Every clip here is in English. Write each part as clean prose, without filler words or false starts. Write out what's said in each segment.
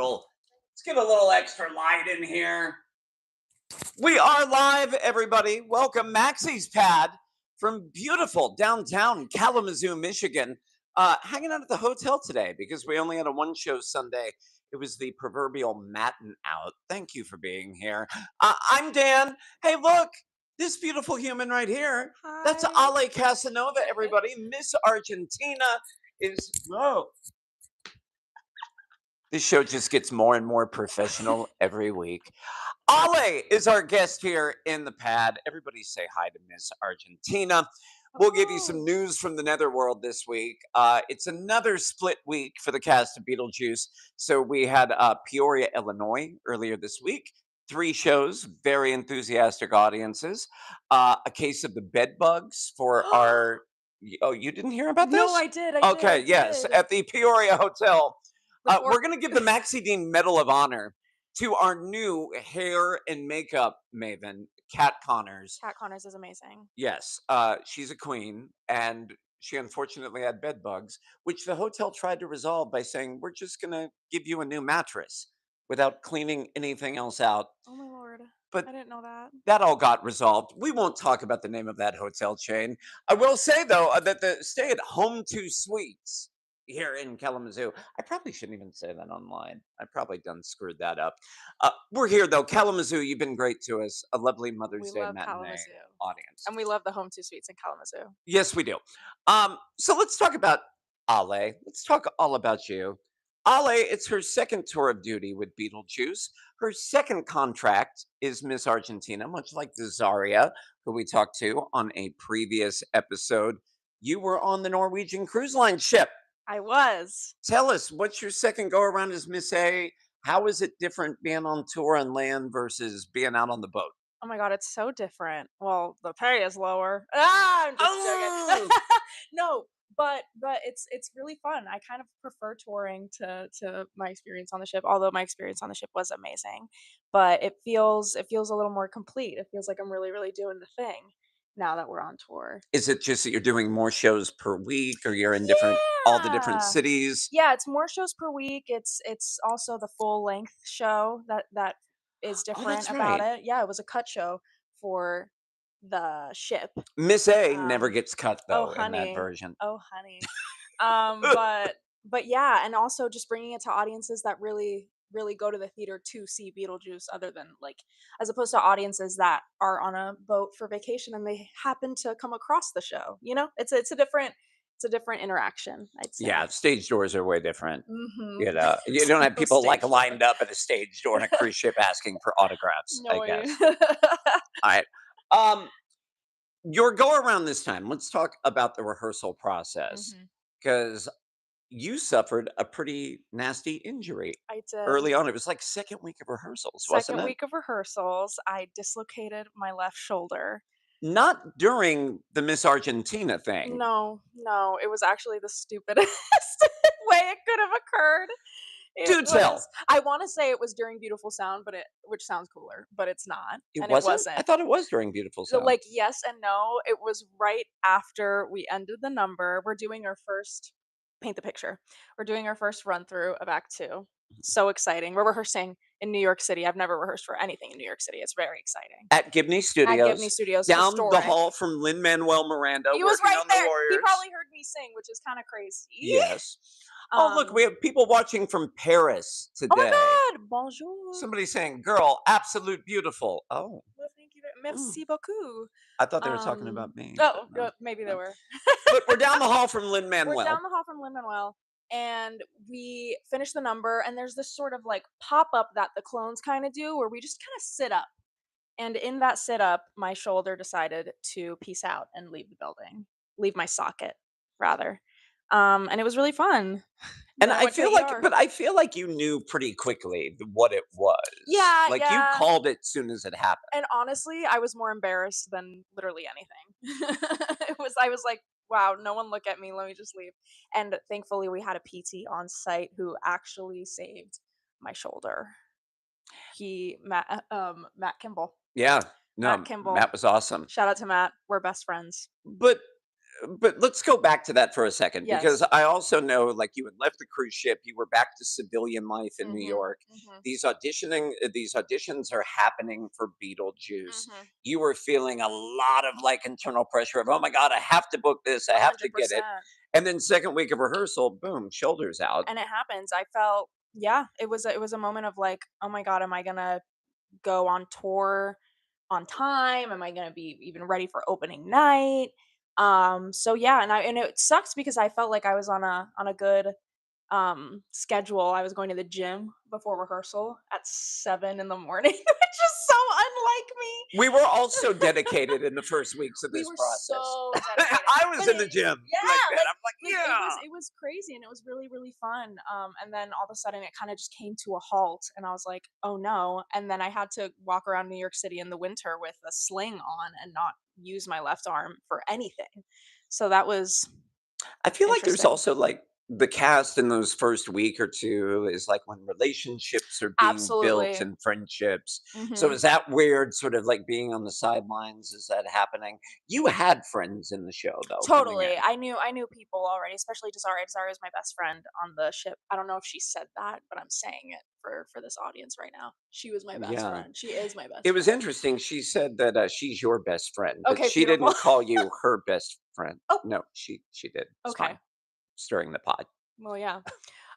Let's get a little extra light in here. We are live, everybody. Welcome, Maxie's Pad from beautiful downtown Kalamazoo, Michigan. Hanging out at the hotel today because we only had a one-show Sunday. It was the proverbial matin out. Thank you for being here. I'm Dan. Hey, look, this beautiful human right here. That's Hi. Ale Casanova, everybody. Miss Argentina is. Whoa. This show just gets more and more professional every week. Ale is our guest here in the pad. Everybody say hi to Miss Argentina. We'll give you some Oh, news from the netherworld this week. It's another split week for the cast of Beetlejuice. So we had Peoria, Illinois earlier this week. 3 shows, very enthusiastic audiences. A case of the bed bugs for our. Oh, you didn't hear about no, this? I did. I did. I Okay, yes, did. at the Peoria Hotel. Before We're going to give the Maxie Dean Medal of Honor to our new hair and makeup maven, Kat Connors. Cat Connors is amazing. Yes, she's a queen, and she unfortunately had bed bugs, which the hotel tried to resolve by saying, "We're just going to give you a new mattress without cleaning anything else out." Oh my lord. But I didn't know that. that all got resolved. We won't talk about the name of that hotel chain. I will say, though, that the stay at Home 2 Suites here in Kalamazoo, I probably shouldn't even say that online. I probably done screwed that up. We're here, though. Kalamazoo, you've been great to us. A lovely We Mother's Day love matinee Kalamazoo. audience. And we love the Home 2 Suites in Kalamazoo. Yes, we do. So let's talk about Ale. Let's talk all about you. Ale, it's her second tour of duty with Beetlejuice. Her second contract is Miss Argentina, much like the Zaria, who we talked to on a previous episode. You were on the Norwegian Cruise Line ship. I was. Tell us, what's your second go around as Miss A? How is it different being on tour on land versus being out on the boat? Oh my god, it's so different. Well, the pay is lower. Ah, I'm just joking. Oh, No, but it's really fun. I kind of prefer touring to my experience on the ship, although my experience on the ship was amazing. But it feels a little more complete. It feels like I'm really doing the thing now that we're on tour. is it just that you're doing more shows per week, or you're in all the different Yeah. cities? Yeah, it's more shows per week. It's also the full length show that is Oh, different that's about right. it. Yeah, it was a cut show for the ship. Miss A never Um, gets cut oh though in that honey, version. oh honey. But yeah, and also just bringing it to audiences that really go to the theater to see Beetlejuice, other than like as opposed to audiences that are on a boat for vacation and they happen to come across the show. You know, it's a different interaction, I'd say. Yeah, stage doors are way different. Mhm. You know, you don't have No people like stage door. lined up at a stage door on a cruise ship asking for autographs, No I way. guess. All right. Um, your go around this time, let's talk about the rehearsal process Mhm. because you suffered a pretty nasty injury I did. early on. It was like second week of rehearsals, wasn't Second it? week of rehearsals, I dislocated my left shoulder. Not during the Miss Argentina thing. No, no, it was actually the stupidest way it could have occurred. It Do tell. was I wanna say it was during Beautiful Sound, but it which sounds cooler, but it's not, It and it wasn't? I wasn't. thought it was during Beautiful So, Sound. like, yes and no, it was right after we ended the number. We're doing our first paint the picture. We're doing our first run through of act 2. So exciting. We're rehearsing in New York City. I've never rehearsed for anything in New York City. It's very exciting. At Gibney At Gibney Studios, Studios, down the historic. hall from Lin-Manuel Miranda, He was working right on the there. He Warriors. probably heard me sing, which is kinda crazy. Yes. Oh, look, we Um, have people watching from Paris oh my today. god, bonjour. Somebody saying, "Girl, absolute beautiful." Oh, Well, thank you mm. merci beaucoup. I thought they were talking about me, but Oh, no, maybe they no. were. But we're down the hall from We're Lin-Manuel. down the hall from Lin-Manuel, and we finish the number, and there's this sort of, like, pop-up that the clones kinda do where we just kinda sit up, and in that sit up, my shoulder decided to peace out and leave the building. Leave my socket, rather. And it was really fun. And And then I I went to feel the like ER. but I feel like you knew pretty quickly what it was. Yeah, Like, you yeah. called it soon as it happened. And honestly, I was more embarrassed than literally anything. I was like, "Wow, no one look at me, let me just leave." And thankfully, we had a PT on site who actually saved my shoulder. Matt Kimball. Yeah. Matt No, Kimball. Matt was awesome. Shout out to Matt. We're best friends. But But let's go back to that for a second because Yes. I also know like you had left the cruise ship, you were back to civilian life in New Mhm. York. Mhm. These auditions are happening for Beetlejuice. Mhm. You were feeling a lot of like internal pressure of, oh my God, I have to book this, I have to get it. 100%. And then second week of rehearsal, boom, shoulders out. And it happens. I felt yeah, it was a moment of like, "Oh my god, am I gonna go on tour on time? Am I gonna be even ready for opening night?" So yeah, and it sucks because I felt like I was on a good schedule. I was going to the gym before rehearsal at 7 in the morning, which is so unlike We were all me. so dedicated in the first weeks of We this were process. so dedicated. I was But in the gym like yeah, that. I'm like, like it was yeah. it was crazy and it was really, really fun. And then all of a sudden it kind of just came to a halt and I was like, oh no. And then I had to walk around New York City in the winter with a sling on and not use my left arm for anything. So that was I feel like there's interesting. also like the cast in those first week or two is like when relationships are being built Absolutely. and friendships. So Mhm. is that weird sort of like being on the sidelines? Is that happening? You had friends in the show though coming Totally. in. I knew people already, especially Desiree. Desiree is my best friend on the ship. I don't know if she said that, but I'm saying it for this audience right now. She was my best Yeah. friend. She is my It best was friend. interesting. She said that she's your best friend, but Okay, she beautiful. didn't call you her best friend. Oh, No, she did. It's okay. fine. Stirring the pot. Well, yeah.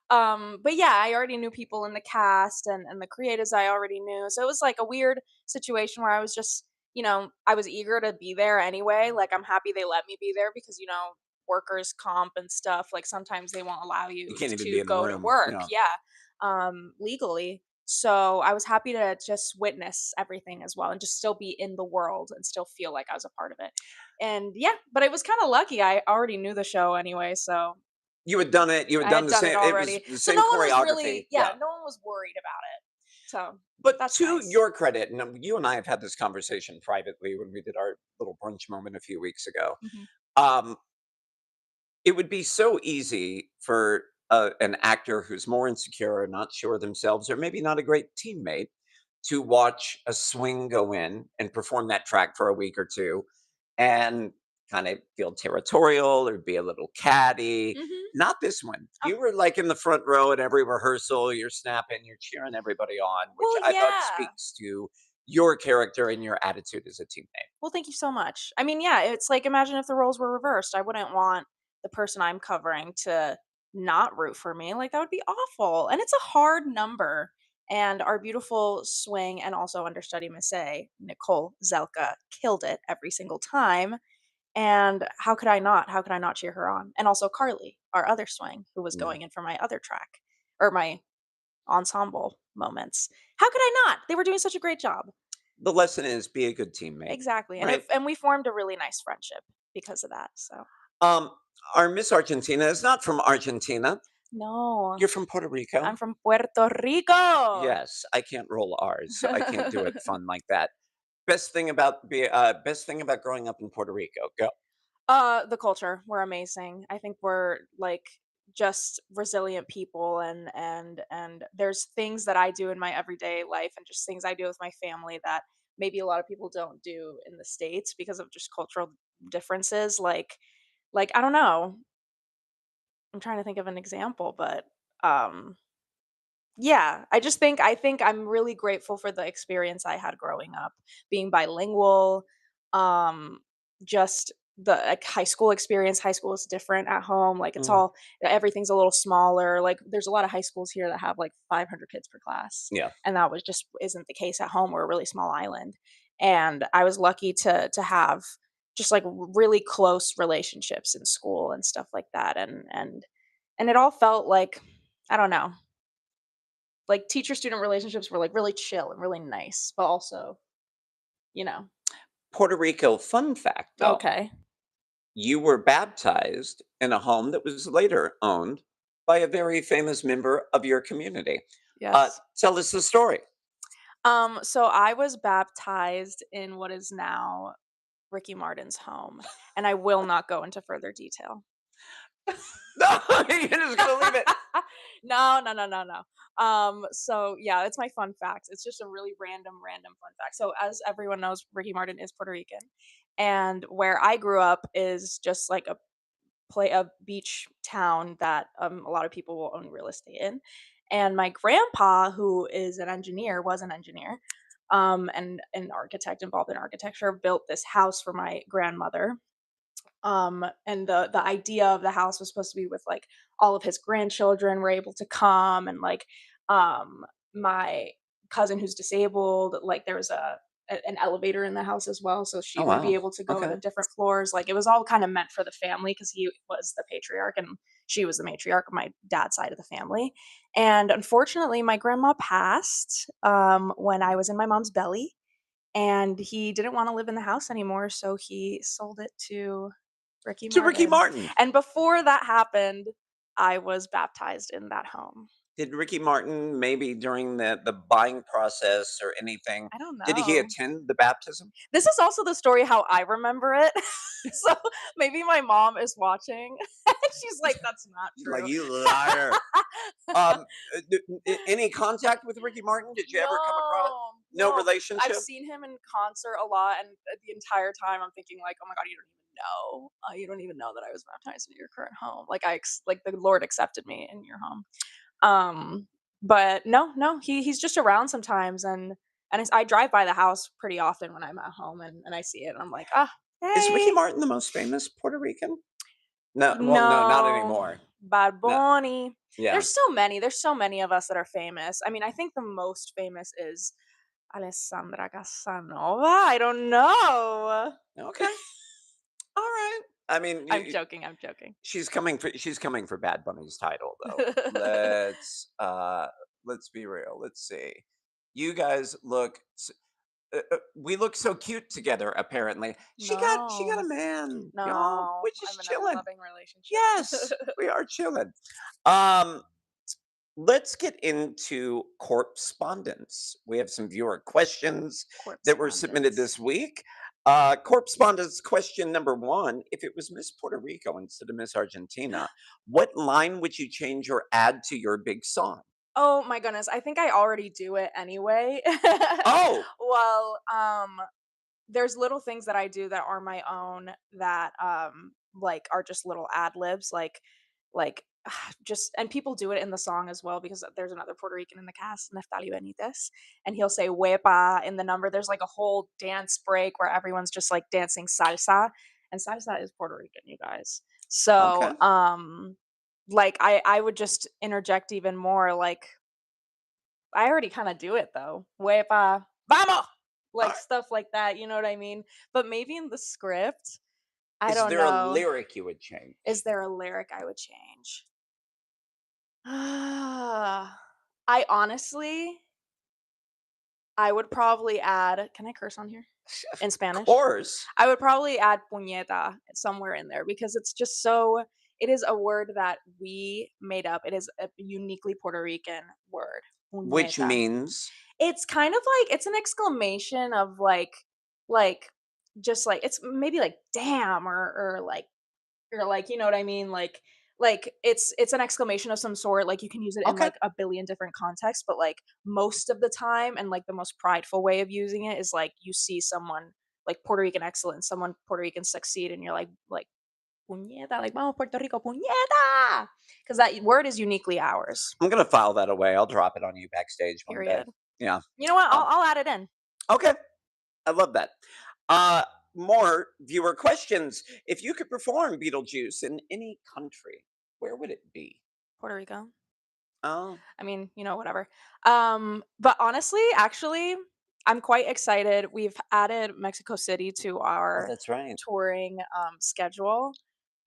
But yeah, I already knew people in the cast and the creatives I already knew. So it was like a weird situation where I was just, I was eager to be there anyway. Like I'm happy they let me be there because, workers comp and stuff, like sometimes they won't allow You you can't even be to in the go to room. work. Yeah. Yeah. Legally. So I was happy to just witness everything as well and just still be in the world and still feel like I was a part of it. And yeah, but it was kind of lucky. I already knew the show anyway, so You had done it. You had I done had the done it same. It was already. the So same no one was choreography. really yeah, Yeah. no one was worried about it. So But that's to nice. your credit, and you and I have had this conversation privately when we did our little brunch moment a few weeks ago. Mhm. Um, it would be so easy for an actor who's more insecure or not sure of themselves, or maybe not a great teammate, to watch a swing go in and perform that track for a week or two and kind of feel territorial or be a little catty. Mhm. Not this one. Oh, You were like in the front row at every rehearsal, you're snapping, you're cheering everybody on, which well, I thought yeah. speaks to your character and your attitude as a teammate. Well, thank you so much. I mean, yeah, it's like imagine if the roles were reversed. I wouldn't want the person I'm covering to not root for me. Like that would be awful. And it's a hard number. And our beautiful swing and also understudy Miss A, Nicole Zelka, killed it every single time. And how could I not? How could I not cheer her on? And also Carly, our other swing, who was Yeah. going in for my other track or my ensemble moments. How could I not? They were doing such a great job. The lesson is be a good teammate, Exactly. And right? we formed a really nice friendship because of that. So Um, our Miss Argentina is not from Argentina. no, You're from Puerto Rico. I'm from Puerto Rico. Yes, I can't roll R's, so I can't do it fun like that. Best thing about growing up in Puerto Rico. Go. The culture, we're amazing. I think we're like just resilient people and there's things that I do in my everyday life and just things I do with my family that maybe a lot of people don't do in the States because of just cultural differences. Like I don't know. I'm trying to think of an example, but um yeah, I think I'm really grateful for the experience I had growing up, being bilingual, um, just the like high school experience. High school is different at home. Like it's Mm, all everything's a little smaller. Like there's a lot of high schools here that have like 500 kids per class, yeah. and that was just isn't the case at home. We're a really small island, and I was lucky to have just like really close relationships in school and stuff like that, and it all felt like I don't know like teacher student relationships were like really chill and really nice, but also, you know. Puerto Rico, fun fact though, Okay. you were baptized in a home that was later owned by a very famous member of your community. Yes. Tell us the story. So I was baptized in what is now Ricky Martin's home, and I will not go into further detail. No, you're just gonna leave it. No, no, no, no, no. So yeah, it's my fun fact. It's just a really random fun fact. So as everyone knows, Ricky Martin is Puerto Rican, And where I grew up is just like a beach town that a lot of people will own real estate in. And my grandpa, who is an engineer, was an engineer, and an architect involved in architecture, built this house for my grandmother. And the idea of the house was supposed to be with like all of his grandchildren were able to come, and like my cousin who's disabled, like there was an elevator in the house as well, so she Oh would be wow. able to go to Okay. different floors. Like it was all kind of meant for the family because he was the patriarch and she was the matriarch of my dad's side of the family. And unfortunately my grandma passed when I was in my mom's belly, and he didn't wanna live in the house anymore, so he sold it to Ricky To Ricky Martin. Martin. And before that happened, I was baptized in that home. Did Ricky Martin, maybe during the buying process or anything, I don't did he know. attend the baptism? This is also the story how I remember it. So, maybe my mom is watching. She's like, "That's not He's like, true." "You liar." Um, any contact with Ricky Martin? Did you ever come across? No, No no. I've relationship? seen him in concert a lot, and the entire time I'm thinking like, "Oh my god, you don't even know. You don't even know that I was baptized in your current home. Like like the Lord accepted me in your home." Um, but no, no, he's just around sometimes, and I drive by the house pretty often when I'm at home, and I see it, and I'm like, "Ah, Is Ricky hey." Martin the most famous Puerto Rican? No, well, no, not No, anymore. Bad No, Bunny. yeah. There's so many of us that are famous. I mean, I think the most famous is Alessandra Casanova. I don't know. Okay, all right. I mean, I'm joking, I'm joking. she's coming for Bad Bunny's title though. Let's be real. Let's see. You guys look we look so cute together apparently. She got No, a man, y'all. no, We're I'm just in a chilling. loving relationship. Yes, we are chilling. Um let's get into correspondence. We have some viewer questions that were submitted Correspondence. this week. Correspondence question number one: if it was Miss Puerto Rico instead of Miss Argentina, what line would you change or add to your big song? Oh my goodness, I think I already do it anyway. Oh, Well, there's little things that I do that are my own that like are just little ad libs, like just, and people do it in the song as well because there's another Puerto Rican in the cast, Neftali Benitez, and he'll say "wepa" in the number. There's like a whole dance break where everyone's just like dancing salsa, and salsa is Puerto Rican, you guys. So, okay. like I would just interject even more, like I already kinda do it though. "Wepa, vamos!" All Like, right. stuff like that, you know what I mean? But maybe in the script, I Is don't there a know. lyric you would Is change? there a lyric I would change? Ah, I honestly I would probably add, can I curse on here? Of In Spanish? course. I would probably add puñeta somewhere in there because it's just so, it is a word that we made up. It is a uniquely Puerto Rican word, Which puñeta. means It's kind of like it's an exclamation of like just like it's maybe like damn, or like, you know what I mean? Like it's an exclamation of some sort. Like you can use it in okay. like a billion different contexts, but like most of the time, and like the most prideful way of using it is like you see someone like Puerto Rican excellence, someone Puerto Rican succeed, and you're like puñeta, like vamos Puerto Rico, puñeta, because that word is uniquely ours. I'm gonna file that away. I'll drop it on you backstage one day. Period. Yeah. You know what? Um, I'll add it in. okay. I love that. Uh, more viewer questions. If you could perform Beetlejuice in any country, where would it be? Puerto Rico. Oh, I mean, you know, whatever. But honestly, actually, I'm quite excited. We've added Mexico City to oh, our that's right. touring schedule.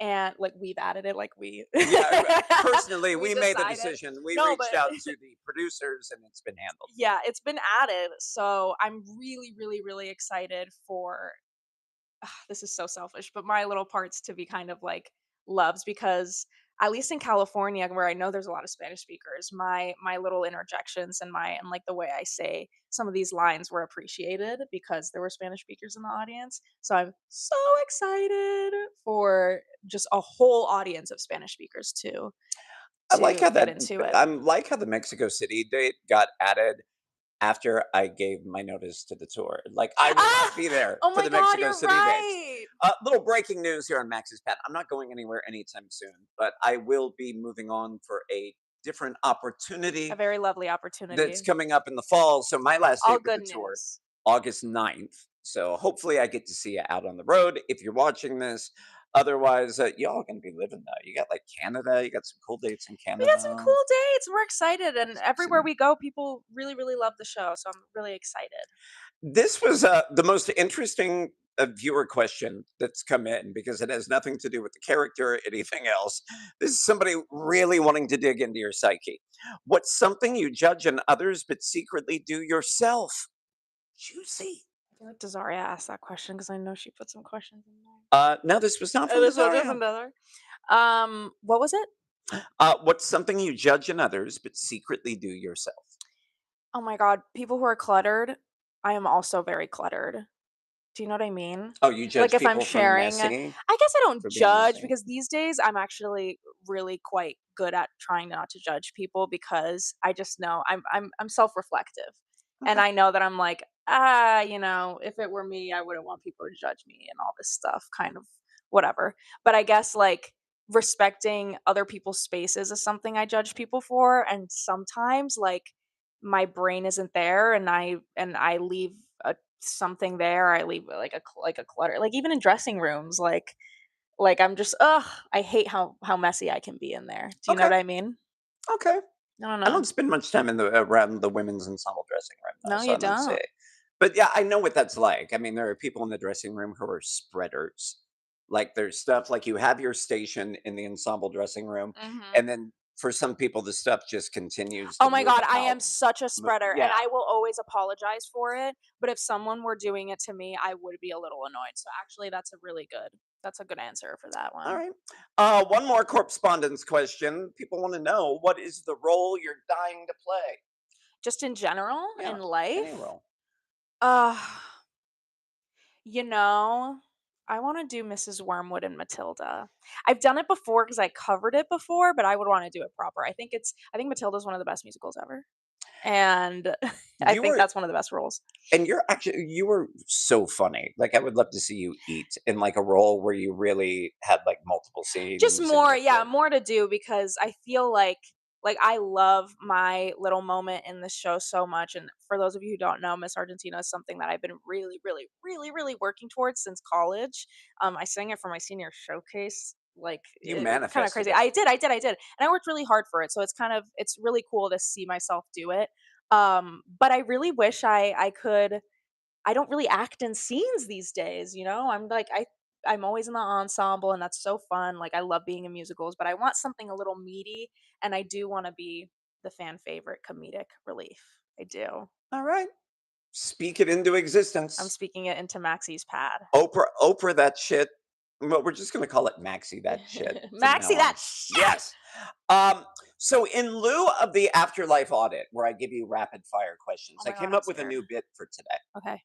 And like we've added it, like we Yeah, personally, we we made the decided. decision. We No, reached but out to the producers, and it's been handled. yeah, it's been added. So I'm really, really, really excited for, this is so selfish, but my little parts to be kind of like loves because at least in California where I know there's a lot of Spanish speakers, my little interjections and my and like the way I say some of these lines were appreciated because there were Spanish speakers in the audience. So I'm so excited for just a whole audience of Spanish speakers I like how to get that. into it. I'm like how the Mexico City date got added. after I gave my notice to the tour. Like, I will not Ah! be there Oh for my the god, Mexico you're City dates. right! Little breaking news here on Max's Pad. I'm not going anywhere anytime soon, but I will be moving on for a different A opportunity very lovely that's opportunity. coming up in the fall. So my last All date with good the tour, news. August 9th. So hopefully I get to see you out on the road if you're watching this. Otherwise, y'all gonna be living though. You got like Canada, you got some cool dates in We got some Canada. cool dates. We're excited, and everywhere Some we go, people really, really love the show. So I'm really excited. This was the most interesting viewer question that's come in because it has nothing to do with the character or anything else. This is somebody really wanting to dig into your psyche. What's something you judge in others but secretly do yourself? Juicy. I feel like Desaria asked that question because I know she put some questions in there. No, this was not from This one, this Desire. another. What was it? What's something you judge in others but secretly do yourself? Oh my god, people who are cluttered. I am also very cluttered. Do you know what I mean? Oh, you Like, judge if I'm people from sharing messy I guess I don't for being judge messy. because these days I'm actually really quite good at trying not to judge people because I just know I'm self-reflective. And Okay. I know that I'm like, if it were me, I wouldn't want people to judge me and all this stuff, kind of whatever. But I guess like respecting other people's spaces is something I judge people for, and sometimes like my brain isn't there and I leave a something there. I leave like like a clutter, like even in dressing rooms, like I'm just ugh. I hate how messy I can be in there. Do you know Okay. what I mean? Okay. I don't I know. don't spend much time in the around the women's ensemble dressing room though, No, so you I don't say. don't. But yeah, I know what that's like. I mean, there are people in the dressing room who are spreaders. Like there's stuff like you have your station in the ensemble dressing room, Hmm. and then for some people the stuff just continues Oh to my move god, I out. am such a spreader, and Yeah. I will always apologize for it. But if someone were doing it to me, I would be a little annoyed. So actually, That's a good answer for that All one. right. One more correspondence question. People want to know what is the role you're dying to play? Just in general Yeah, in any life, role. uh, you know, I wanna do Mrs. Wormwood and Matilda. I've done it before because I covered it before, but I would wanna do it proper. I think Matilda's one of the best musicals ever, and I You think were that's one of the best roles. And you were so funny. Like, I would love to see you eat in, like, a role where you really had, like, multiple Just scenes and more, get yeah, to more to do because I feel like I love my little moment in the show so much. And for those of you who don't know, Miss Argentina is something that I've been really, really, really, really working towards since college. I sang it for my senior showcase. Like you it's kind of manifested crazy. it. I did, and I worked really hard for it. So it's really cool to see myself do it. But I really wish I could. I don't really act in scenes these days, you know? I'm always in the ensemble and that's so fun. Like I love being in musicals, but I want something a little meaty and I do want to be the fan favorite comedic relief. I do. Alright. Speak it into I'm existence. speaking it into Maxie's pad. Oprah that shit. Well, we're just gonna call it Maxie that shit from now Maxie, on. that shit. Yes. Um, so in lieu of the afterlife audit, where I give you rapid fire questions, Oh I my god, came I'm up with a scared. new bit for today. Okay.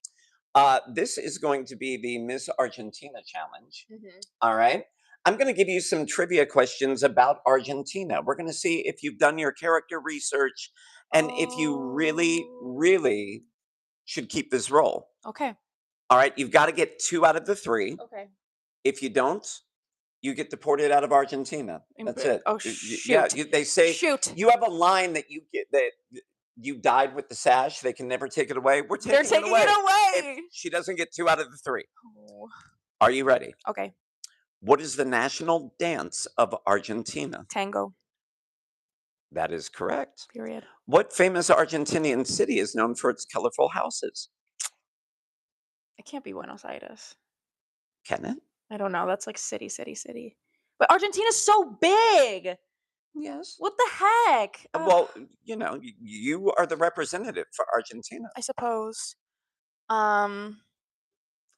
This is going to be the Miss Argentina challenge. Hmm. All right. I'm going to give you some trivia questions about Argentina. We're going to see if you've done your character research and if you really, Oh. really should keep this role. Okay. All right. You've got to get two out of the three. Okay. If you don't, you get deported out of Argentina. That's it. Oh Yeah. shoot. They say Shoot. you have a line that you get that you died with the sash. They can never take it away. We're They're taking it taking it away if away. she doesn't get two out of the three. Oh. Are you ready? Okay. What is the national dance of Argentina? Tango. That is correct. Period. What famous Argentinian city is known for its colorful houses? It can't be Buenos Aires. Can it? I don't know. That's like city, city, city. But Argentina's so big. Yes. What the heck? Ugh, Well, you are the representative for Argentina. I suppose. Um,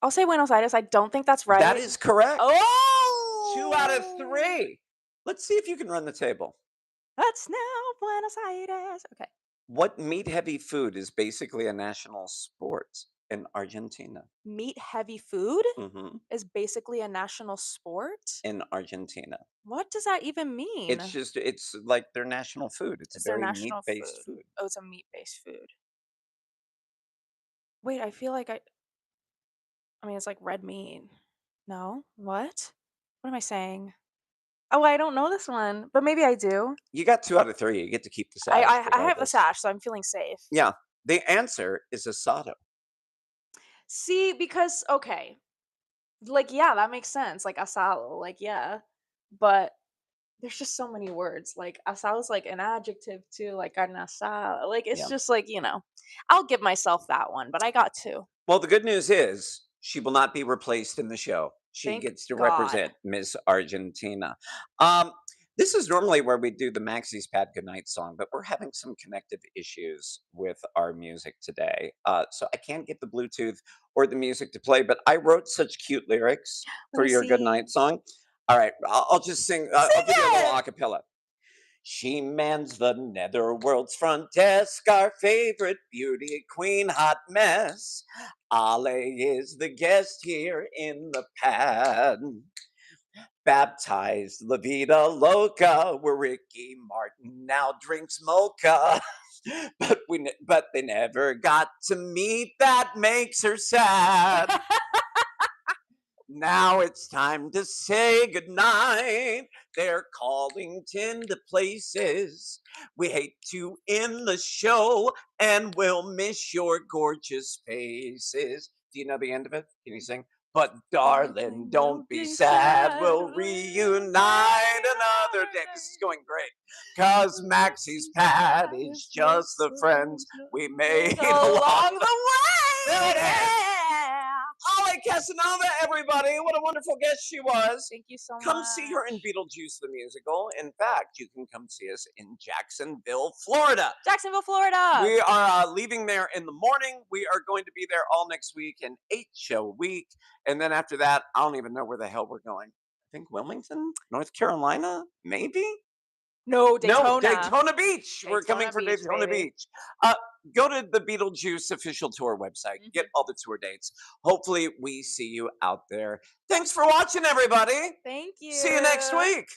I'll say Buenos Aires. I don't think that's That right. is correct. Two out of Oh, three. Let's see if you can run the table. that's now Buenos Aires. Okay. What meat heavy food is basically a national sport in Argentina? Meat heavy food Hmm. is basically a national sport. In Argentina. What does that even mean? It's like their national food. It's a It's their very meat national based food. food. Oh, it's a meat based food. Wait, I feel like I mean, it's like red meat. No? What? What am I saying? Oh, I don't know this one, but maybe I do. You got 2 out of 3. You get to keep the I sash I I have a regardless. sash, so I'm feeling safe. Yeah. The answer is asado. See, because okay, like, yeah, that makes sense, like, asado, like, yeah, but there's just so many words, like, asado is, like, an adjective too, like, carne asada, like, it's Yeah. just, like, I'll give myself that one, but I got 2. Well, the good news is she will not be replaced in the show. She Thank gets to God. represent Miss Argentina. Um, this is normally where we do the Maxie's Pad Goodnight song, but we're having some connective issues with our music today. So I can't get the Bluetooth or the music to play, but I wrote such cute lyrics Let for me your see. goodnight song. All right, I'll just sing, I'll Sing give you a little it! acapella. She mans the netherworld's front desk, our favorite beauty queen, hot mess. Ale is the guest here in the pad. Baptized La Vida Loca, where Ricky Martin now drinks mocha. But they never got to meet. That makes her sad. Now it's time to say goodnight. They're calling 10 to places. We hate to end the show and we'll miss your gorgeous faces. Do you know the end of it? Can you sing? But darling, Darling, don't don't be be sad. sad, We'll we'll reunite reunite another another day. This is day. going great. Cause Maxie's Maxie's pad pad is is just just the the friends friendship we made made along along the the There way. it is. Yeah. Holly Casanova, everybody. What a wonderful guest she was. Thank you so Come see her in much. Beetlejuice the musical. In fact, you can come see us in Jacksonville, Florida. Jacksonville, Florida. We are leaving there in the morning. We are going to be there all next week, an 8-show week. And then after that, I don't even know where the hell we're going. I think Wilmington, North Carolina, maybe? No, No, Daytona. Daytona Beach. We're coming Daytona for Beach, Daytona baby. Beach. Go to the Beetlejuice official tour website. Get Mhm. all the tour dates. Hopefully, we see you out there. Thanks for watching, everybody. Thank See you next you. week.